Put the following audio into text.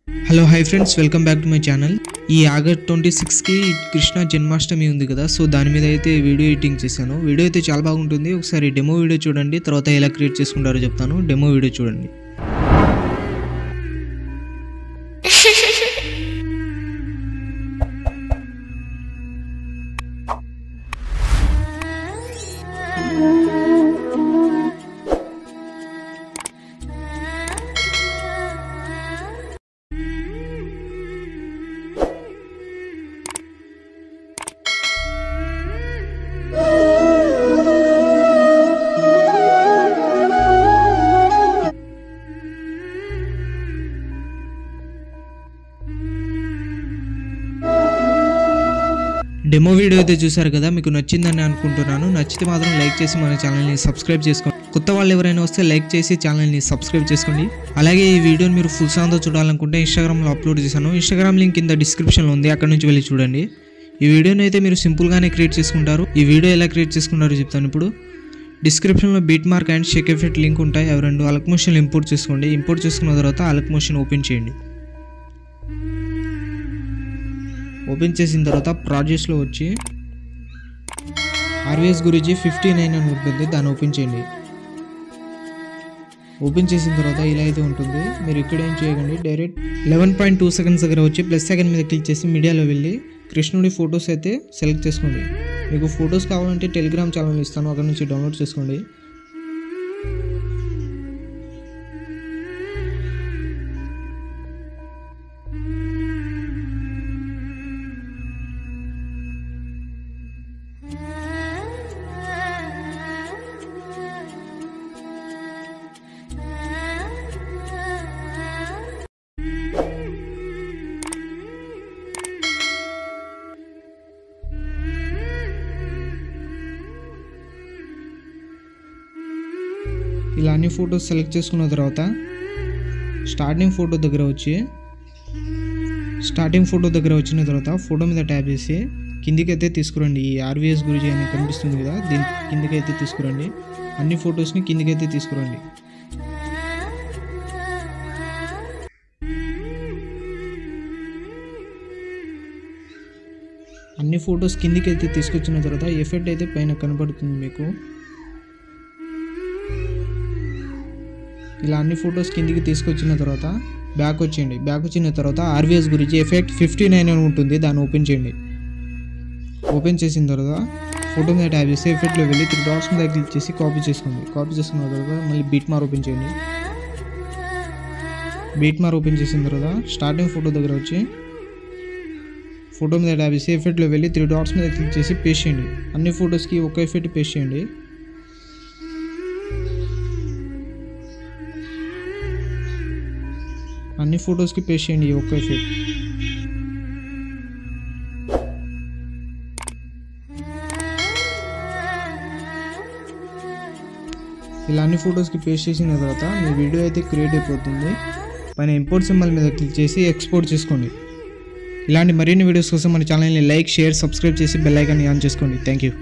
Hello hi friends, welcome back to my channel. ఈ August 26కి Krishna Janmashtami ఉంది కదా, సో దాని మీద అయితే వీడియో ఎడిటింగ్ చేశాను. వీడియో అయితే చాలా బాగుంటుంది. ఒకసారి డెమో వీడియో చూడండి, తర్వాత ఎలా క్రియేట్ చేసుకుంటారో చెప్తాను. డెమో వీడియో చూడండి. డెమో వీడియో అయితే చూసారు కదా, మీకు నచ్చిందని అనుకుంటున్నాను. నచ్చితే మాత్రం లైక్ చేసి మన ఛానల్ని సబ్స్క్రైబ్ చేసుకోండి. కొత్త వాళ్ళు ఎవరైనా వస్తే లైక్ చేసి ఛానల్ని సబ్స్క్రైబ్ చేసుకోండి. అలాగే ఈ వీడియోని మీరు ఫుల్ సాంగ్తో చూడాలనుకుంటే ఇన్స్టాగ్రామ్లో అప్లోడ్ చేశాను. ఇన్స్టాగ్రామ్ లింక్ కింద డిస్క్రిప్షన్లో ఉంది, అక్కడ నుంచి వెళ్ళి చూడండి. ఈ వీడియోని అయితే మీరు సింపుల్గానే క్రియేట్ చేసుకుంటారు. ఈ వీడియో ఎలా క్రియేట్ చేసుకుంటారో చెప్తాను ఇప్పుడు. డిస్క్రిప్షన్లో beat mark and Sheikh effect link ఉంటాయి. అవి రెండు అలక్ మోషన్ ఇంపోర్ట్ చేసుకోండి. ఇంపోర్ట్ చేసుకున్న తర్వాత అలక్ మోషన్ ఓపెన్ చేయండి. ఓపెన్ చేసిన తర్వాత ప్రాజెక్ట్స్లో వచ్చి ఆర్వీఎస్ గురించి 59 అని ఉంటుంది, దాన్ని ఓపెన్ చేయండి. ఓపెన్ చేసిన తర్వాత ఇలా అయితే ఉంటుంది. మీరు ఇక్కడ ఏం చేయకండి, డైరెక్ట్ 11.2 సెకండ్స్ దగ్గర వచ్చి ప్లస్ సెకండ్ మీద క్లిక్ చేసి మీడియాలో వెళ్ళి కృష్ణుడి ఫొటోస్ అయితే సెలెక్ట్ చేసుకోండి. మీకు ఫొటోస్ కావాలంటే టెలిగ్రామ్ ఛానల్ ఇస్తాను, అక్కడ నుంచి డౌన్లోడ్ చేసుకోండి. ఇలా అన్ని ఫొటోస్ సెలెక్ట్ చేసుకున్న తర్వాత స్టార్టింగ్ ఫోటో దగ్గర వచ్చిన తర్వాత ఫోటో మీద ట్యాప్ చేసి కిందికి అయితే తీసుకురండి. ఈ ఆర్వీఎస్ గురించి అని కనిపిస్తుంది కదా, దీని కిందికి అయితే తీసుకురండి. అన్ని ఫొటోస్ని కిందికి అయితే తీసుకురండి. అన్ని ఫొటోస్ కిందికి అయితే తీసుకొచ్చిన తర్వాత ఎఫెక్ట్ అయితే పైన కనబడుతుంది మీకు. ఇలా అన్ని ఫొటోస్ కిందికి తీసుకొచ్చిన తర్వాత బ్యాక్ వచ్చేయండి. బ్యాక్ వచ్చిన తర్వాత ఆర్వీఎస్ గురించి ఎఫెక్ట్ 59 అని ఉంటుంది, దాన్ని ఓపెన్ చేయండి. ఓపెన్ చేసిన తర్వాత ఫోటో మీద ట్యాప్ చేసి ఎఫెక్ట్లో వెళ్ళి 3 డాట్స్ మీద క్లిక్ చేసి కాపీ చేసుకోండి. కాపీ చేసుకున్న తర్వాత మళ్ళీ బీట్ మార్ ఓపెన్ చేయండి. బీట్ మార్ ఓపెన్ చేసిన తర్వాత స్టార్టింగ్ ఫోటో దగ్గర వచ్చి ఫోటో మీద ట్యాప్ చేసి ఎఫెక్ట్లో వెళ్ళి 3 డాట్స్ మీద క్లిక్ చేసి పేస్ట్ చేయండి. అన్ని ఫొటోస్కి ఒక ఎఫెక్ట్ పేస్ట్ చేయండి. అన్ని ఫొటోస్కి పేస్ట్ చేయండి ఒక్క ఎఫెక్ట్. ఇలా అన్ని ఫొటోస్కి పేస్ట్ చేసిన తర్వాత మీ వీడియో అయితే క్రియేట్ అయిపోతుంది. పైన ఇంపోర్ట్ సింబల్ మీద క్లిక్ చేసి ఎక్స్పోర్ట్ చేసుకోండి. ఇలాంటి మరిన్ని వీడియోస్ కోసం మన ఛానల్ని లైక్, షేర్, సబ్స్క్రైబ్ చేసి బెల్ ఐకాన్ని ఆన్ చేసుకోండి. Thank you.